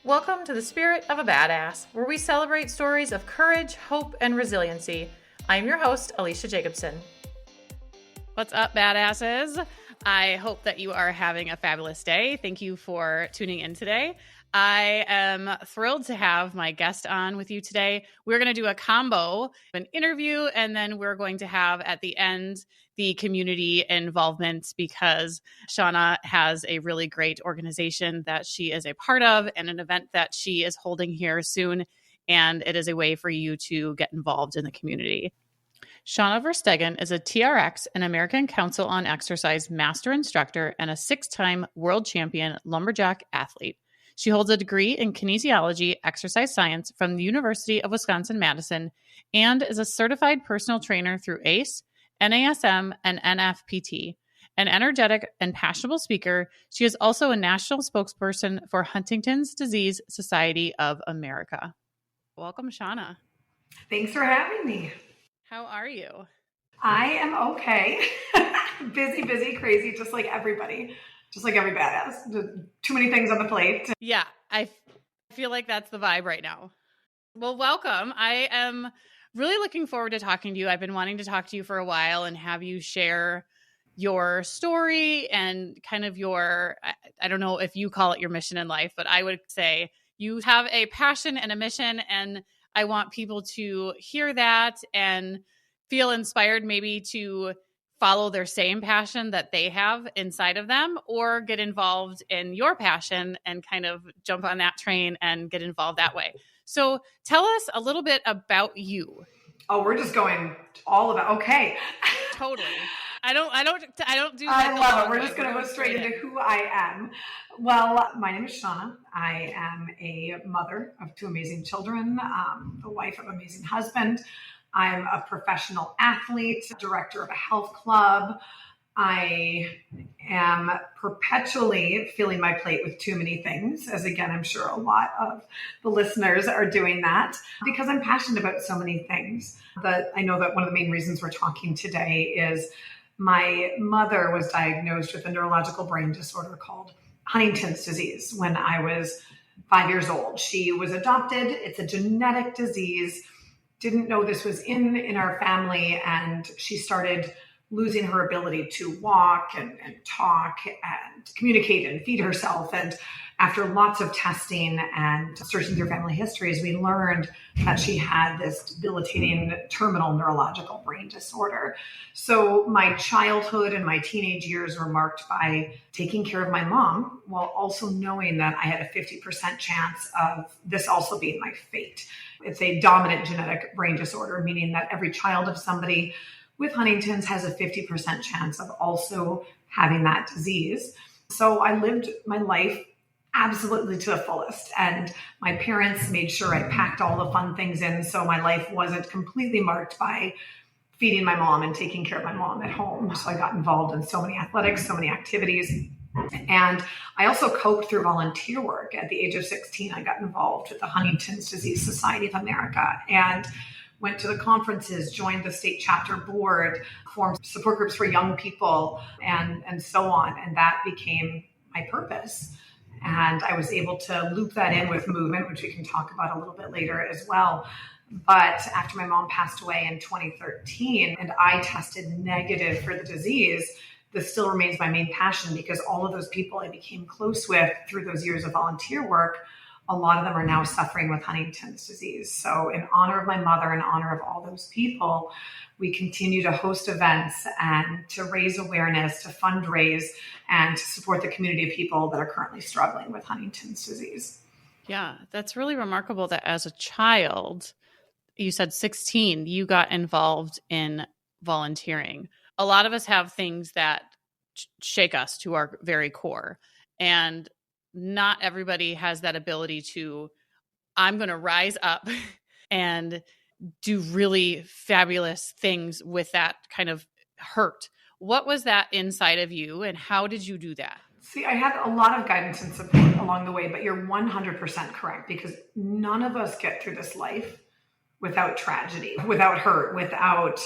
Welcome to the Spirit of a Badass, where we celebrate stories of courage, hope, and resiliency. I'm your host, Alecia Jacobson. What's up, badasses? I hope that you are having a fabulous day. Thank you for tuning in today. I am thrilled to have my guest on with you today. We're going to do a combo, an interview, and then we're going to have at the end the community involvement because Shana has a really great organization that she is a part of and an event that she is holding here soon. And it is a way for you to get involved in the community. Shana Verstegen is a TRX and American Council on Exercise master instructor and a 6-time world champion lumberjack athlete. She holds a degree in kinesiology, exercise science from the University of Wisconsin-Madison, and is a certified personal trainer through ACE, NASM, and NFPT. An energetic and passionate speaker, she is also a national spokesperson for Huntington's Disease Society of America. Welcome, Shana. Thanks for having me. How are you? I am okay. busy, crazy, just like everybody. Just like every badass. Too many things on the plate. Yeah, I feel like that's the vibe right now. Well, welcome. I am really looking forward to talking to you. I've been wanting to talk to you for a while and have you share your story and kind of your, I don't know if you call it your mission in life, but I would say you have a passion and a mission, and I want people to hear that and feel inspired maybe to follow their same passion that they have inside of them, or get involved in your passion and kind of jump on that train and get involved that way. So tell us a little bit about you. Oh, we're just going all about, okay. Totally. I don't do I like love it. We're just going to go straight into who I am. Well, my name is Shana. I am a mother of 2 amazing children, the wife of an amazing husband. I'm a professional athlete, director of a health club. I am perpetually filling my plate with too many things, as again, I'm sure a lot of the listeners are doing that because I'm passionate about so many things. I know that one of the main reasons we're talking today is my mother was diagnosed with a neurological brain disorder called Huntington's disease when I was 5 years old. She was adopted. It's a genetic disease. Didn't know this was in our family, and she started losing her ability to walk and talk and communicate and feed herself. And after lots of testing and searching through family histories, we learned that she had this debilitating terminal neurological brain disorder. So my childhood and my teenage years were marked by taking care of my mom while also knowing that I had a 50% chance of this also being my fate. It's a dominant genetic brain disorder, meaning that every child of somebody with Huntington's has a 50% chance of also having that disease. So I lived my life absolutely to the fullest. And my parents made sure I packed all the fun things in so my life wasn't completely marked by feeding my mom and taking care of my mom at home. So I got involved in so many athletics, so many activities. And I also coped through volunteer work. At the age of 16, I got involved with the Huntington's Disease Society of America and went to the conferences, joined the state chapter board, formed support groups for young people, and so on. And that became my purpose. And I was able to loop that in with movement, which we can talk about a little bit later as well. But after my mom passed away in 2013 and I tested negative for the disease, this still remains my main passion because all of those people I became close with through those years of volunteer work, a lot of them are now suffering with Huntington's disease. So in honor of my mother, in honor of all those people, we continue to host events and to raise awareness, to fundraise, and to support the community of people that are currently struggling with Huntington's disease. Yeah, that's really remarkable that as a child, you said 16, you got involved in volunteering. A lot of us have things that shake us to our very core, and not everybody has that ability to, I'm going to rise up and do really fabulous things with that kind of hurt. What was that inside of you and how did you do that? See, I had a lot of guidance and support along the way, but you're 100% correct because none of us get through this life without tragedy, without hurt, without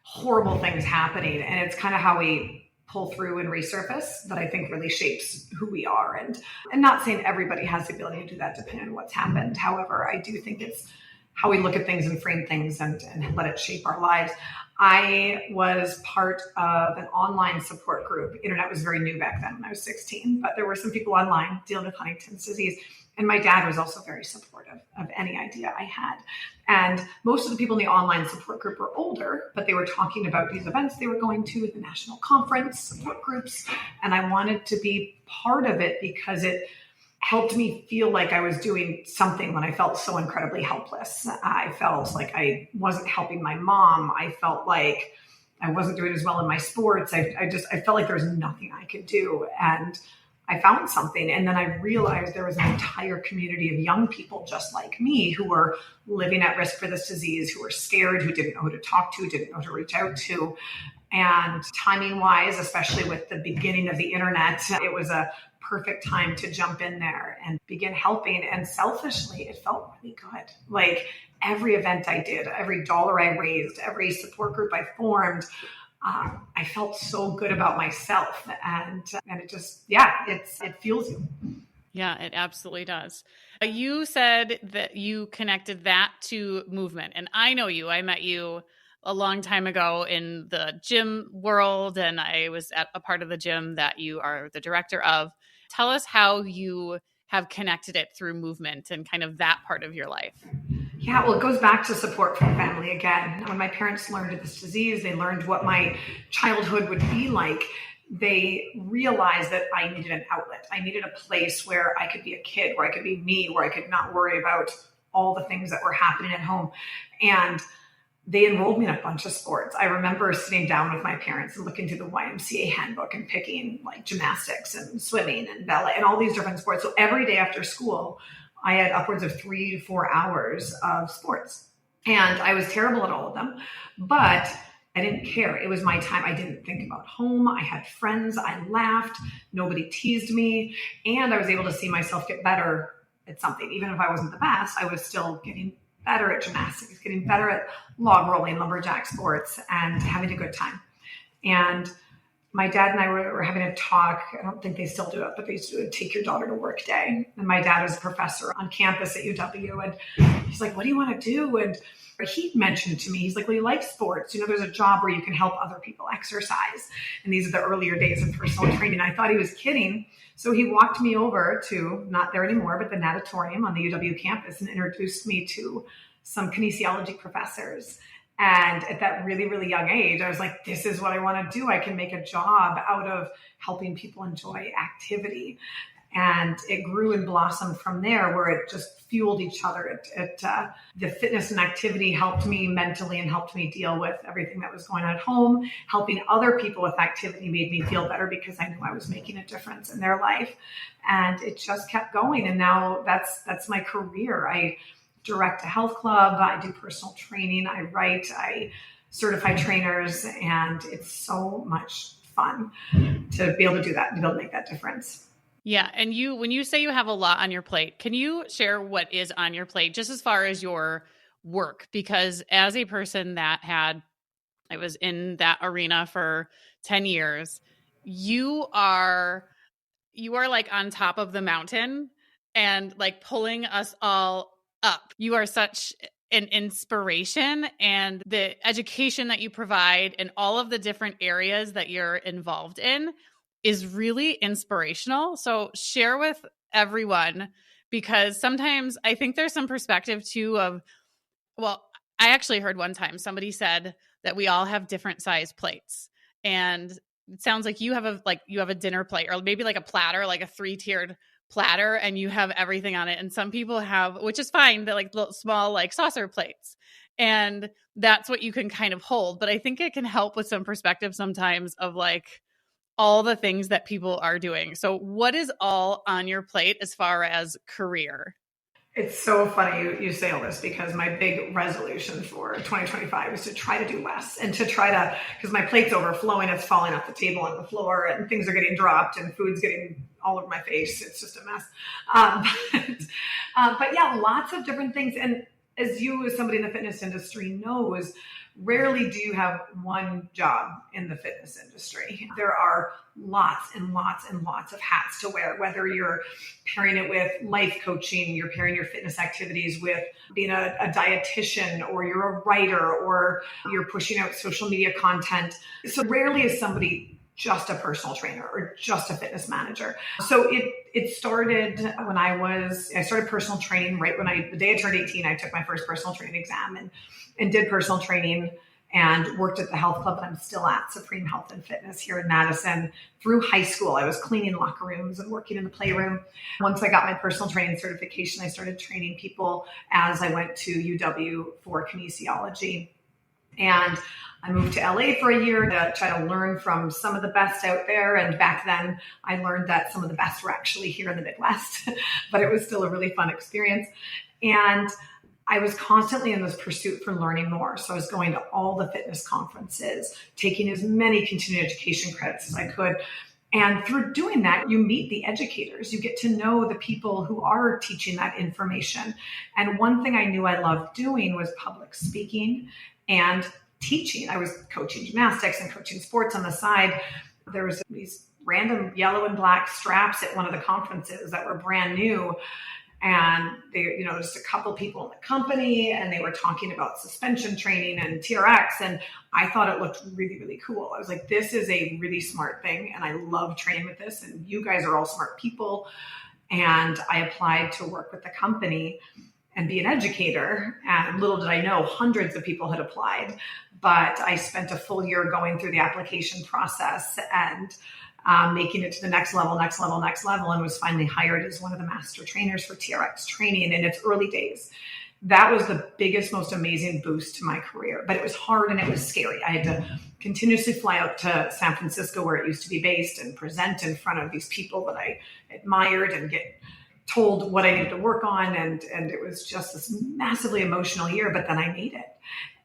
horrible things happening. And it's kind of how we pull through and resurface that I think really shapes who we are. And not saying everybody has the ability to do that depending on what's happened. However, I do think it's how we look at things and frame things and let it shape our lives. I was part of an online support group. Internet was very new back then when I was 16, but there were some people online dealing with Huntington's disease. And my dad was also very supportive of any idea I had. And most of the people in the online support group were older, but they were talking about these events they were going to, the national conference, support groups. And I wanted to be part of it because it helped me feel like I was doing something when I felt so incredibly helpless. I felt like I wasn't helping my mom. I felt like I wasn't doing as well in my sports. I felt like there was nothing I could do. And I found something. And then I realized there was an entire community of young people just like me who were living at risk for this disease, who were scared, who didn't know who to talk to, didn't know who to reach out to. And timing wise, especially with the beginning of the internet, it was a perfect time to jump in there and begin helping. And selfishly, it felt really good. Like every event I did, every dollar I raised, every support group I formed, I felt so good about myself, and it just, it fuels you. Yeah, it absolutely does. You said that you connected that to movement, and I know you. I met you a long time ago in the gym world, and I was at a part of the gym that you are the director of. Tell us how you have connected it through movement and kind of that part of your life. Yeah, well, it goes back to support from family again. When my parents learned of this disease, they learned what my childhood would be like. They realized that I needed an outlet. I needed a place where I could be a kid, where I could be me, where I could not worry about all the things that were happening at home. And they enrolled me in a bunch of sports. I remember sitting down with my parents and looking through the YMCA handbook and picking like gymnastics and swimming and ballet and all these different sports. So every day after school, I had upwards of 3 to 4 hours of sports. And I was terrible at all of them, but I didn't care. It was my time. I didn't think about home. I had friends. I laughed. Nobody teased me. And I was able to see myself get better at something. Even if I wasn't the best, I was still getting better at gymnastics, getting better at log rolling, lumberjack sports, and having a good time. And my dad and I were having a talk. I don't think they still do it, but they used to do a take your daughter to work day. And my dad was a professor on campus at UW. And he's like, what do you want to do? And he mentioned to me, he's like, well, you like sports. You know, there's a job where you can help other people exercise. And these are the earlier days of personal training. I thought he was kidding. So he walked me over to, not there anymore, but the natatorium on the UW campus and introduced me to some kinesiology professors. And at that really, really young age, I was like, this is what I want to do. I can make a job out of helping people enjoy activity. And it grew and blossomed from there, where it just fueled each other. The fitness and activity helped me mentally and helped me deal with everything that was going on at home. Helping other people with activity made me feel better because I knew I was making a difference in their life. And it just kept going. And now that's my career. I direct a health club. I do personal training. I write. I certify trainers. And it's so much fun to be able to do that and to be able to make that difference. Yeah. And when you say you have a lot on your plate, can you share what is on your plate just as far as your work? Because as a person I was in that arena for 10 years, you are like on top of the mountain and like pulling us all up. You are such an inspiration, and the education that you provide and all of the different areas that you're involved in is really inspirational. So share with everyone, because sometimes I think there's some perspective too of, well, I actually heard one time somebody said that we all have different size plates, and it sounds like you have a dinner plate, or maybe like a platter, like a 3-tiered platter, and you have everything on it. And some people have, which is fine, the like little small like saucer plates, and that's what you can kind of hold. But I think it can help with some perspective sometimes of like all the things that people are doing. So what is all on your plate as far as career? It's so funny you say all this, because my big resolution for 2025 is to try to do less and to try to, because my plate's overflowing, it's falling off the table on the floor and things are getting dropped and food's getting all over my face. It's just a mess. But yeah, lots of different things. And as you, as somebody in the fitness industry knows, rarely do you have one job in the fitness industry. There are lots and lots and lots of hats to wear, whether you're pairing it with life coaching, you're pairing your fitness activities with being a dietitian, or you're a writer, or you're pushing out social media content. So rarely is somebody just a personal trainer or just a fitness manager. So it started when I started personal training right when the day I turned 18, I took my first personal training exam and did personal training and worked at the health club that I'm still at, Supreme Health and Fitness here in Madison. Through high school, I was cleaning locker rooms and working in the playroom. Once I got my personal training certification, I started training people as I went to UW for kinesiology. And I moved to LA for a year to try to learn from some of the best out there. And back then I learned that some of the best were actually here in the Midwest, but it was still a really fun experience. And I was constantly in this pursuit for learning more. So I was going to all the fitness conferences, taking as many continuing education credits as I could. And through doing that, you meet the educators. You get to know the people who are teaching that information. And one thing I knew I loved doing was public speaking and teaching. I was coaching gymnastics and coaching sports on the side. There was these random yellow and black straps at one of the conferences that were brand new. And they, just a couple people in the company, and they were talking about suspension training and TRX. And I thought it looked really, really cool. I was like, this is a really smart thing. And I love training with this. And you guys are all smart people. And I applied to work with the company and be an educator. And little did I know, hundreds of people had applied. But I spent a full year going through the application process and making it to the next level, and was finally hired as one of the master trainers for TRX training in its early days. That was the biggest, most amazing boost to my career, but it was hard and it was scary. I had to continuously fly out to San Francisco, where it used to be based, and present in front of these people that I admired and get told what I needed to work on. And it was just this massively emotional year, but then I made it.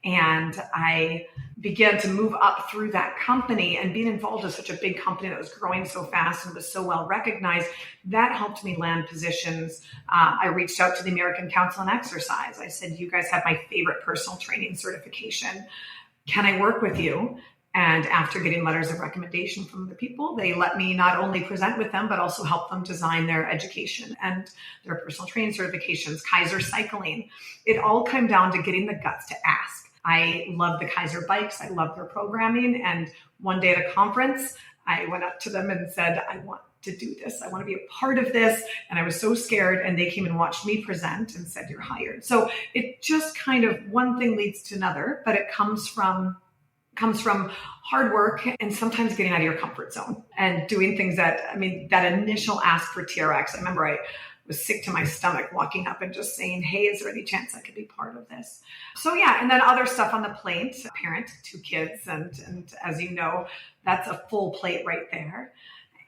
And I began to move up through that company, and being involved in such a big company that was growing so fast and was so well recognized, that helped me land positions. I reached out to the American Council on Exercise. I said, you guys have my favorite personal training certification. Can I work with you? And after getting letters of recommendation from the people, they let me not only present with them, but also help them design their education and their personal training certifications, Kaiser cycling. It all came down to getting the guts to ask. I love the Kaiser bikes. I love their programming. And one day at a conference, I went up to them and said, I want to do this. I want to be a part of this. And I was so scared. And they came and watched me present and said, you're hired. So it just kind of, one thing leads to another, but it comes from hard work and sometimes getting out of your comfort zone and doing things that initial ask for TRX. I remember I was sick to my stomach walking up and just saying, hey, is there any chance I could be part of this? So yeah, and then other stuff on the plate, parent, 2 kids. And as you know, that's a full plate right there.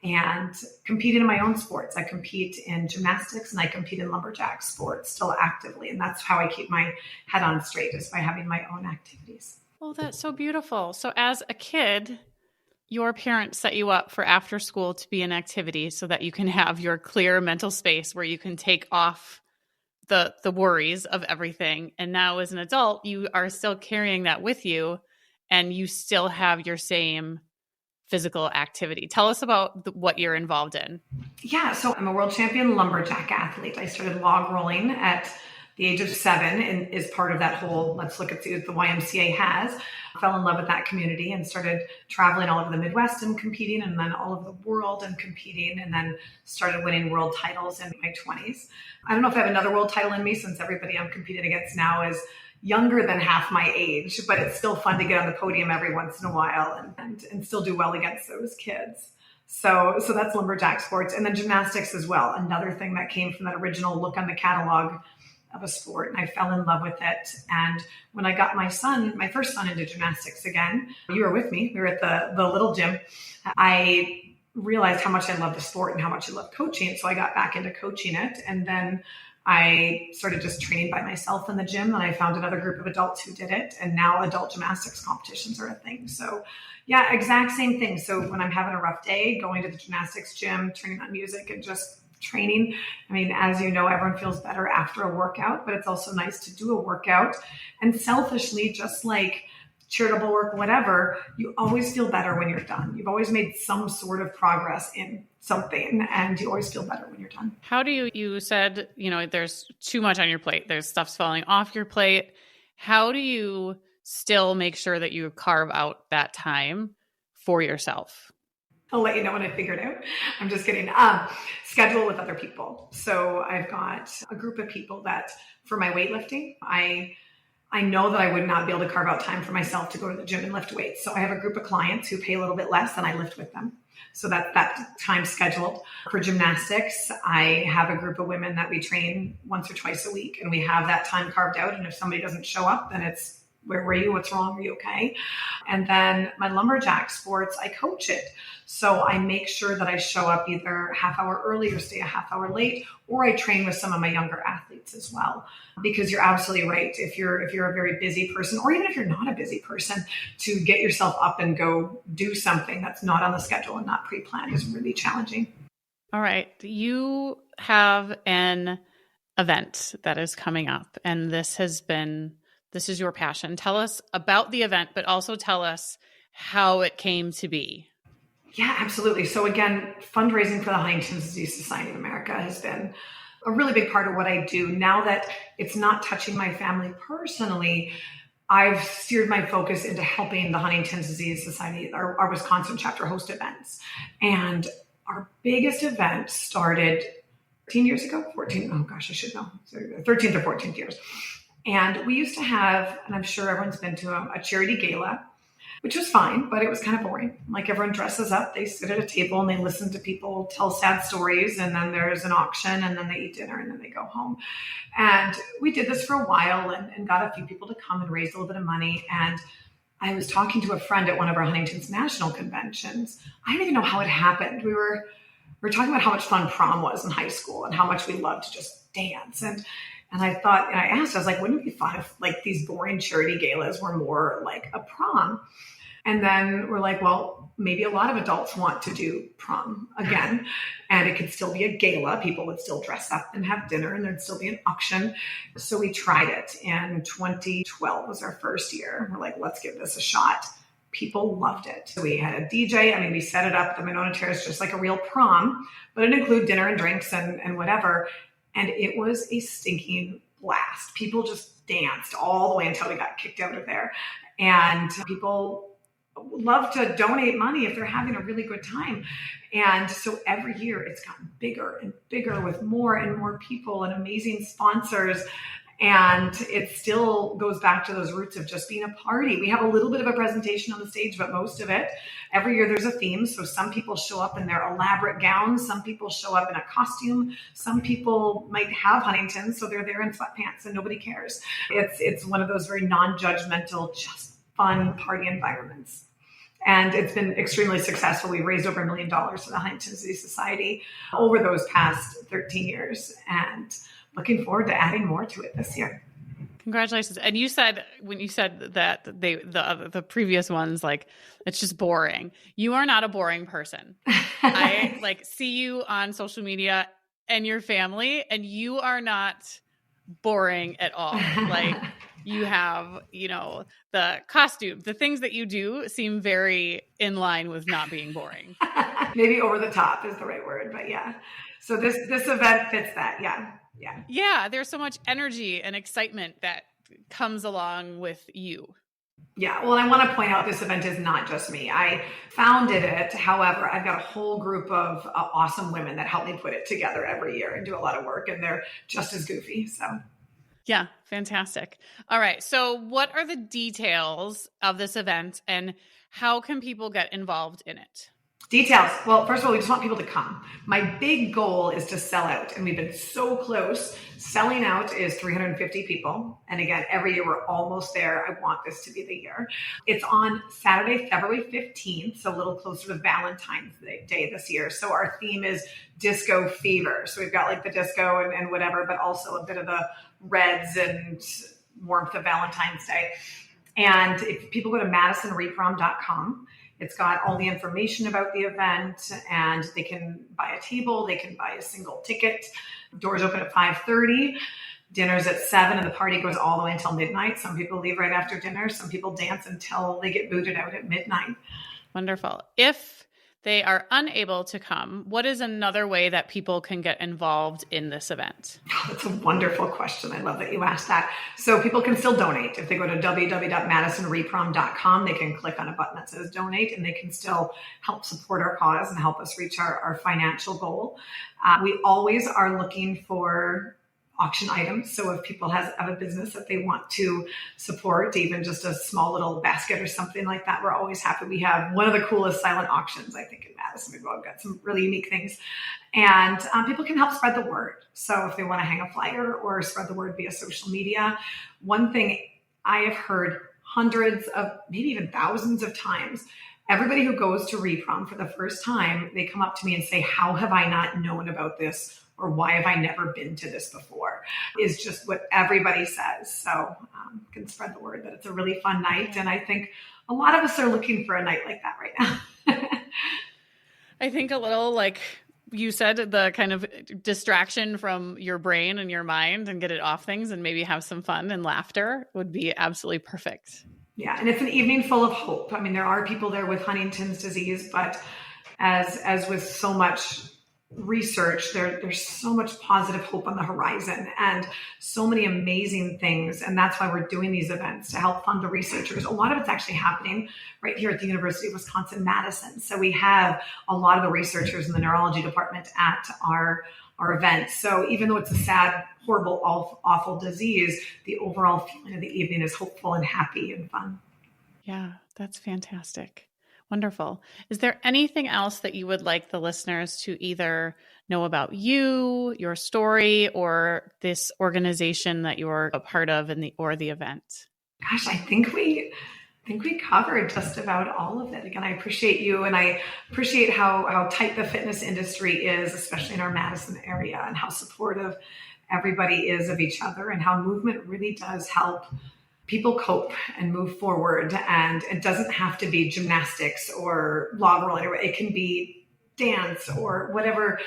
And competing in my own sports. I compete in gymnastics and I compete in lumberjack sports still actively. And that's how I keep my head on straight, is by having my own activities. Oh, that's so beautiful. So as a kid, your parents set you up for after school to be an activity so that you can have your clear mental space where you can take off the worries of everything. And now as an adult, you are still carrying that with you and you still have your same physical activity. Tell us about what you're involved in. Yeah, so I'm a world champion lumberjack athlete. I started log rolling at the age of 7 and is part of that whole, let's look at see what the YMCA has. I fell in love with that community and started traveling all over the Midwest and competing, and then all over the world and competing, and then started winning world titles in my 20s. I don't know if I have another world title in me, since everybody I'm competing against now is younger than half my age, but it's still fun to get on the podium every once in a while and still do well against those kids. So that's lumberjack sports. And then gymnastics as well. Another thing that came from that original look on the catalog of a sport, and I fell in love with it. And when I got my first son into gymnastics again, you were with me, we were at the little gym, I realized how much I love the sport and how much I love coaching. So I got back into coaching it. And then I started just training by myself in the gym, and I found another group of adults who did it. And now adult gymnastics competitions are a thing. So yeah, exact same thing. So when I'm having a rough day, going to the gymnastics gym, turning on music and just training. I mean, as you know, everyone feels better after a workout, but it's also nice to do a workout. And selfishly, just like charitable work, whatever, you always feel better when you're done. You've always made some sort of progress in something, and you always feel better when you're done. How do you said, there's too much on your plate. There's stuff's falling off your plate. How do you still make sure that you carve out that time for yourself? I'll let you know when I figure it out. I'm just kidding. Schedule with other people. So I've got a group of people that for my weightlifting, I know that I would not be able to carve out time for myself to go to the gym and lift weights. So I have a group of clients who pay a little bit less and I lift with them. So that time scheduled. For gymnastics, I have a group of women that we train once or twice a week, and we have that time carved out. And if somebody doesn't show up, then it's, where were you? What's wrong? Are you okay? And then my lumberjack sports, I coach it. So I make sure that I show up either half hour early or stay a half hour late, or I train with some of my younger athletes as well. Because you're absolutely right. If you're a very busy person, or even if you're not a busy person, to get yourself up and go do something that's not on the schedule and not pre-planned is really challenging. All right. You have an event that is coming up, and this is your passion. Tell us about the event, but also tell us how it came to be. Yeah, absolutely. So again, fundraising for the Huntington Disease Society of America has been a really big part of what I do. Now that it's not touching my family personally, I've steered my focus into helping the Huntington Disease Society, our Wisconsin chapter, host events. And our biggest event started 13 years ago, 14. Oh gosh, I should know. 13th or 14th years. And we used to have, and I'm sure everyone's been to a charity gala, which was fine, but it was kind of boring. Like everyone dresses up, they sit at a table and they listen to people tell sad stories, and then there's an auction, and then they eat dinner, and then they go home. And we did this for a while and got a few people to come and raise a little bit of money. And I was talking to a friend at one of our Huntington's national conventions. I don't even know how it happened. We were talking about how much fun prom was in high school and how much we loved to just dance. And I thought, and I asked, I was like, wouldn't it be fun if like these boring charity galas were more like a prom? And then we're like, well, maybe a lot of adults want to do prom again, and it could still be a gala. People would still dress up and have dinner, and there'd still be an auction. So we tried it, and 2012 was our first year. We're like, let's give this a shot. People loved it. So we had a DJ. I mean, we set it up, the Monona Terrace, just like a real prom, but it included dinner and drinks and whatever. And it was a stinking blast. People just danced all the way until we got kicked out of there. And people love to donate money if they're having a really good time. And so every year it's gotten bigger and bigger with more and more people and amazing sponsors. And it still goes back to those roots of just being a party. We have a little bit of a presentation on the stage, but most of it, every year there's a theme. So some people show up in their elaborate gowns. Some people show up in a costume. Some people might have Huntington, so they're there in sweatpants and nobody cares. It's one of those very non-judgmental, just fun party environments. And it's been extremely successful. We've raised over $1 million for the Huntington Disease Society over those past 13 years. And looking forward to adding more to it this year. Congratulations. And you said, when you said that the previous ones, like, it's just boring. You are not a boring person. I see you on social media and your family, and you are not boring at all. Like, you have, the costume, the things that you do seem very in line with not being boring. Maybe over the top is the right word, but yeah. So this event fits that. Yeah. Yeah. Yeah. There's so much energy and excitement that comes along with you. Yeah. Well, I want to point out this event is not just me. I founded it. However, I've got a whole group of awesome women that help me put it together every year and do a lot of work, and they're just as goofy. So yeah, fantastic. All right. So what are the details of this event, and how can people get involved in it? Details. Well, first of all, we just want people to come. My big goal is to sell out, and we've been so close. Selling out is 350 people. And again, every year we're almost there. I want this to be the year. It's on Saturday, February 15th, so a little closer to Valentine's Day this year. So our theme is disco fever. So we've got like the disco and whatever, but also a bit of the reds and warmth of Valentine's Day. And if people go to madisonreprom.com, It's got all the information about the event, and they can buy a table, they can buy a single ticket. Doors open at 5:30. Dinner's at 7, and the party goes all the way until midnight. Some people leave right after dinner. Some people dance until they get booted out at midnight. Wonderful. If they are unable to come, what is another way that people can get involved in this event? Oh, that's a wonderful question. I love that you asked that. So people can still donate. If they go to www.madisonreprom.com, they can click on a button that says donate, and they can still help support our cause and help us reach our financial goal. We always are looking for auction items. So if people have a business that they want to support, even just a small little basket or something like that, we're always happy. We have one of the coolest silent auctions, I think, in Madison. We've got some really unique things. And people can help spread the word. So if they want to hang a flyer or spread the word via social media, one thing I have heard hundreds of, maybe even thousands of times, everybody who goes to Reprom for the first time, they come up to me and say, how have I not known about this? Or why have I never been to this before? Is just what everybody says. So can spread the word that it's a really fun night. And I think a lot of us are looking for a night like that right now. I think a little, like you said, the kind of distraction from your brain and your mind and get it off things and maybe have some fun and laughter would be absolutely perfect. Yeah. And it's an evening full of hope. I mean, there are people there with Huntington's disease, but as with so much research, there's so much positive hope on the horizon and so many amazing things. And that's why we're doing these events to help fund the researchers. A lot of it's actually happening right here at the University of Wisconsin-Madison. So we have a lot of the researchers in the neurology department at our events. So even though it's a sad, horrible, awful disease, the overall feeling of the evening is hopeful and happy and fun. Yeah, that's fantastic. Wonderful. Is there anything else that you would like the listeners to either know about you, your story, or this organization that you're a part of or the event? Gosh, I think we covered just about all of it. Again, I appreciate you, and I appreciate how tight the fitness industry is, especially in our Madison area, and how supportive everybody is of each other, and how movement really does help people cope and move forward. And it doesn't have to be gymnastics or log rolling. It can be dance or whatever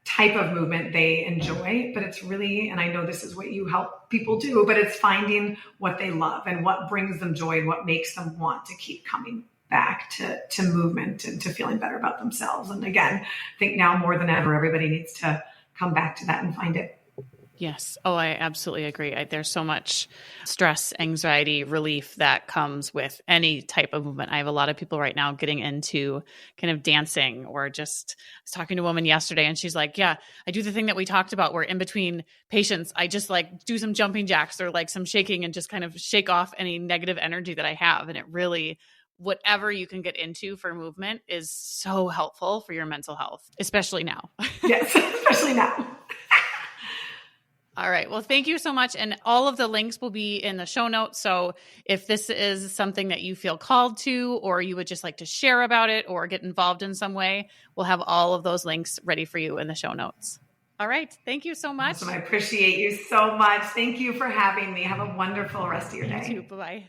type of movement they enjoy. But it's really, and I know this is what you help people do, but it's finding what they love and what brings them joy and what makes them want to keep coming back to movement and to feeling better about themselves. And again, I think now more than ever, everybody needs to come back to that and find it. Yes. Oh, I absolutely agree. There's so much stress, anxiety, relief that comes with any type of movement. I have a lot of people right now getting into kind of dancing, or just, I was talking to a woman yesterday and she's like, yeah, I do the thing that we talked about where in between patients, I just like do some jumping jacks or like some shaking and just kind of shake off any negative energy that I have. And it really, whatever you can get into for movement is so helpful for your mental health, especially now. Yes, especially now. All right. Well, thank you so much. And all of the links will be in the show notes. So if this is something that you feel called to, or you would just like to share about it or get involved in some way, we'll have all of those links ready for you in the show notes. All right. Thank you so much. Awesome. I appreciate you so much. Thank you for having me. Have a wonderful rest of your day. You too. Bye-bye.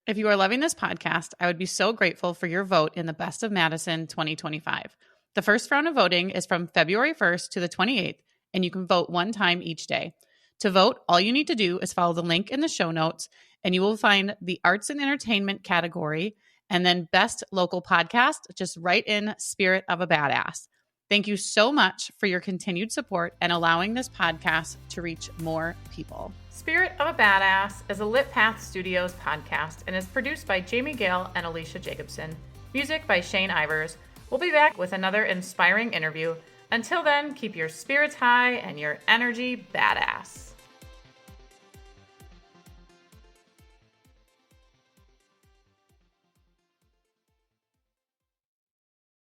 If you are loving this podcast, I would be so grateful for your vote in the Best of Madison 2025. The first round of voting is from February 1st to the 28th. And you can vote one time each day. To vote, all you need to do is follow the link in the show notes, and you will find the arts and entertainment category, and then best local podcast. Just write in Spirit of a Badass. Thank you so much for your continued support and allowing this podcast to reach more people. Spirit of a Badass is a Lit Path Studios podcast and is produced by Jamie Gale and Alecia Jacobson. Music by Shane Ivers. We'll be back with another inspiring interview. Until then, keep your spirits high and your energy badass.